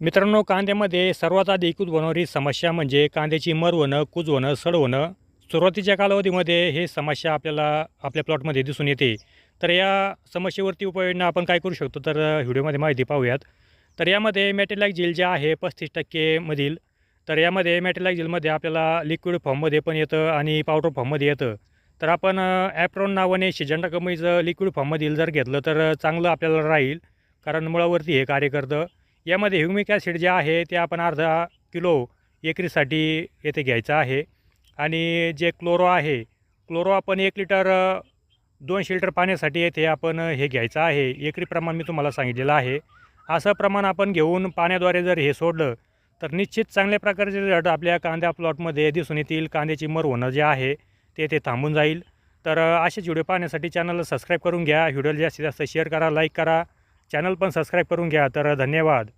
मित्रांनो, कांद्यामध्ये सर्वात आधी उद्भवणारी समस्या म्हणजे कांद्याची मर होणं, कूज होणं, सड होणं. सुरुवातीच्या कालावधीमध्ये हे समस्या आपल्याला आपल्या प्लॉटमध्ये दिसून येते. तर या समस्येवरती उपाययोजना आपण काय करू शकतो, तर व्हिडिओमध्ये माहिती पाहूयात. तर यामध्ये मॅटेलाइक जेल जे आहे 35% मधील, तर यामध्ये मॅटेलाइक जेलमध्ये आपल्याला लिक्विड फॉर्ममध्ये पण येतं आणि पावडर फॉर्ममध्ये येतं. तर आपण ॲप्रॉन नावाने सिजंटा कंपनीचं लिक्विड फॉर्ममधील जर घेतलं तर चांगलं आपल्याला राहील, कारण मुळावरती हे कार्य करतं. यामध्ये ह्युमिक ॲसिड जे आहे ते आपण अर्धा किलो एकरीसाठी येथे घ्यायचं आहे. आणि जे क्लोरो आहे, क्लोरो आपण 1 लिटर 200 लिटर पाण्यासाठी येथे आपण हे घ्यायचं आहे. एकरी प्रमाण मी तुम्हाला सांगितलेलं आहे. असं प्रमाण आपण घेऊन पाण्याद्वारे जर हे सोडलं तर निश्चित चांगल्या प्रकारचे रिझल्ट आपल्या कांद्या प्लॉटमध्ये दिसून येतील. कांद्याची मर होणं जे आहे ते थांबून जाईल. तर असेच व्हिडिओ पाहण्यासाठी चॅनलला सबस्क्राईब करून घ्या. व्हिडिओला जास्तीत जास्त शेअर करा, लाईक करा. चॅनल पण सबस्क्राईब करून घ्या. तर धन्यवाद.